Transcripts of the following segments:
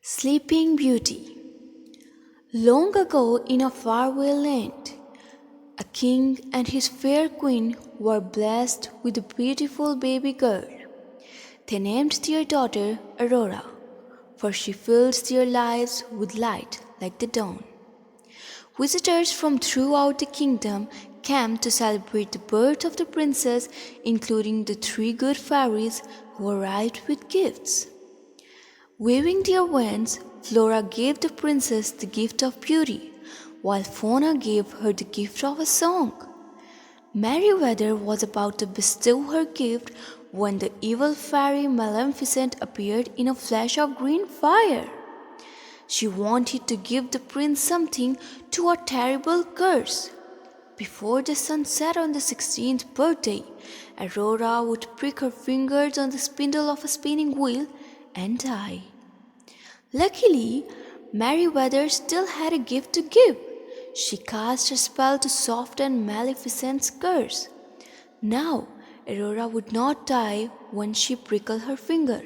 Sleeping Beauty. Long ago, in a faraway land, a king and his fair queen were blessed with a beautiful baby girl. They named their daughter Aurora, for she fills their lives with light like the dawn. Visitors from throughout the kingdom came to celebrate the birth of the princess, including the three good fairies who arrived with gifts. Waving their wands, Flora gave the princess the gift of beauty, while Fauna gave her the gift of a song. Merryweather was about to bestow her gift when the evil fairy Maleficent appeared in a flash of green fire. She wanted to give the prince something to a terrible curse. Before the sun set on the 16th birthday, Aurora would prick her fingers on the spindle of a spinning wheel and die. Luckily, Merryweather still had a gift to give. She cast a spell to soften Maleficent's curse. Now, Aurora would not die when she prickled her finger.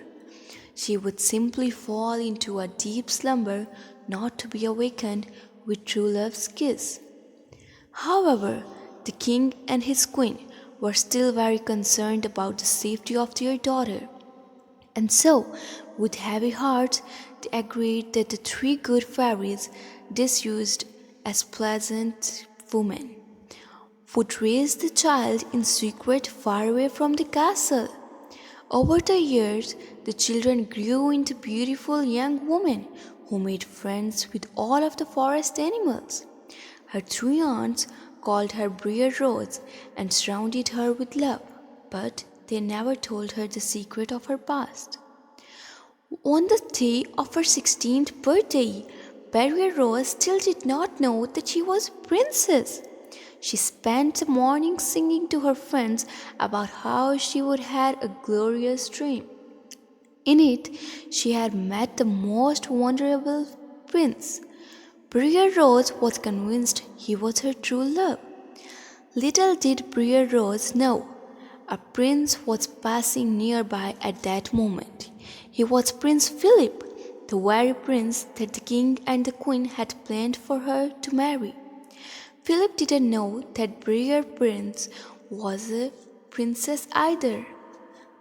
She would simply fall into a deep slumber, not to be awakened with true love's kiss. However, the king and his queen were still very concerned about the safety of their daughter. And so, with heavy hearts, they agreed that the three good fairies, disused as pleasant women, would raise the child in secret far away from the castle. Over the years, the children grew into beautiful young women who made friends with all of the forest animals. Her three aunts called her Briar Rose and surrounded her with love, but they never told her the secret of her past. On the day of her 16th birthday, Briar Rose still did not know that she was a princess. She spent the morning singing to her friends about how she would had a glorious dream. In it, she had met the most wonderful prince. Briar Rose was convinced he was her true love. Little did Briar Rose know, a prince was passing nearby at that moment. He was Prince Philip, the very prince that the king and the queen had planned for her to marry. Philip didn't know that Briar Prince was a princess either,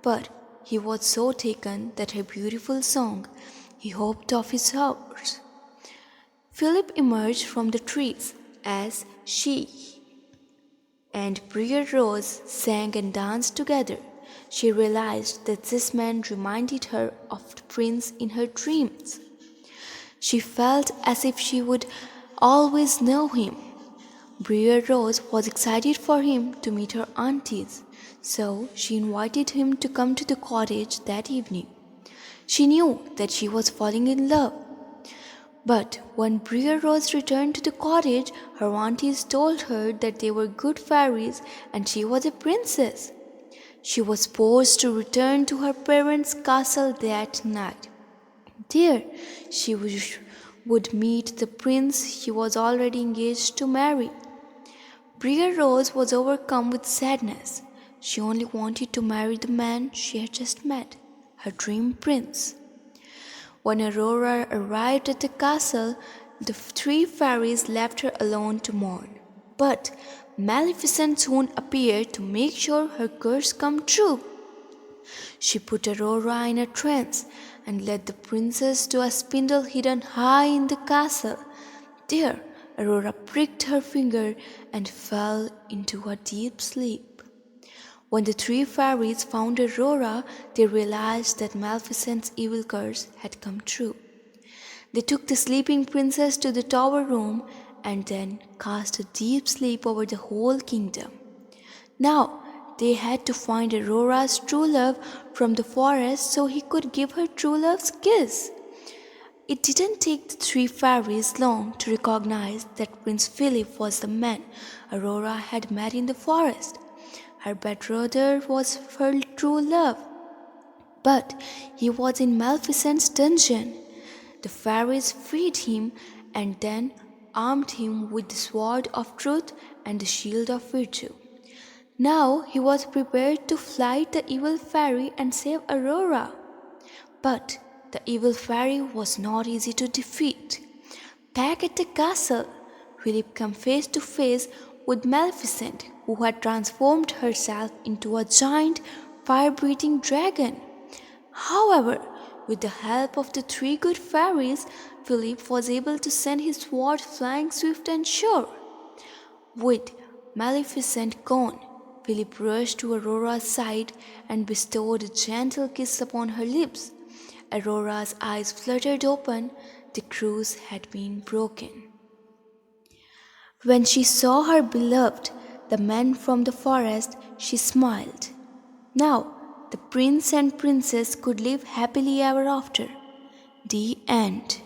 but he was so taken that her beautiful song he hoped of his horse. Philip emerged from the trees as she and Briar Rose sang and danced together. She realized that this man reminded her of the prince in her dreams. She felt as if she would always know him. Briar Rose was excited for him to meet her aunties, so she invited him to come to the cottage that evening. She knew that she was falling in love. But when Briar Rose returned to the cottage, her aunties told her that they were good fairies and she was a princess. She was forced to return to her parents' castle that night. There, she would meet the prince she was already engaged to marry. Briar Rose was overcome with sadness. She only wanted to marry the man she had just met, her dream prince. When Aurora arrived at the castle, the three fairies left her alone to mourn. But Maleficent soon appeared to make sure her curse come true. She put Aurora in a trance and led the princess to a spindle hidden high in the castle. There, Aurora pricked her finger and fell into a deep sleep. When the three fairies found Aurora, they realized that Maleficent's evil curse had come true. They took the sleeping princess to the tower room and then cast a deep sleep over the whole kingdom. Now, they had to find Aurora's true love from the forest so he could give her true love's kiss. It didn't take the three fairies long to recognize that Prince Philip was the man Aurora had met in the forest. Her betrothed was her true love, but he was in Maleficent's dungeon. The fairies freed him and then armed him with the sword of truth and the shield of virtue. Now he was prepared to fight the evil fairy and save Aurora. But the evil fairy was not easy to defeat. Back at the castle, Philip came face to face with Maleficent, who had transformed herself into a giant fire breathing dragon. However, with the help of the three good fairies, Philip was able to send his sword flying swift and sure. With Maleficent gone, Philip rushed to Aurora's side and bestowed a gentle kiss upon her lips. Aurora's eyes fluttered open. The curse had been broken. When she saw her beloved, the man from the forest, she smiled. Now, the prince and princess could live happily ever after. The end.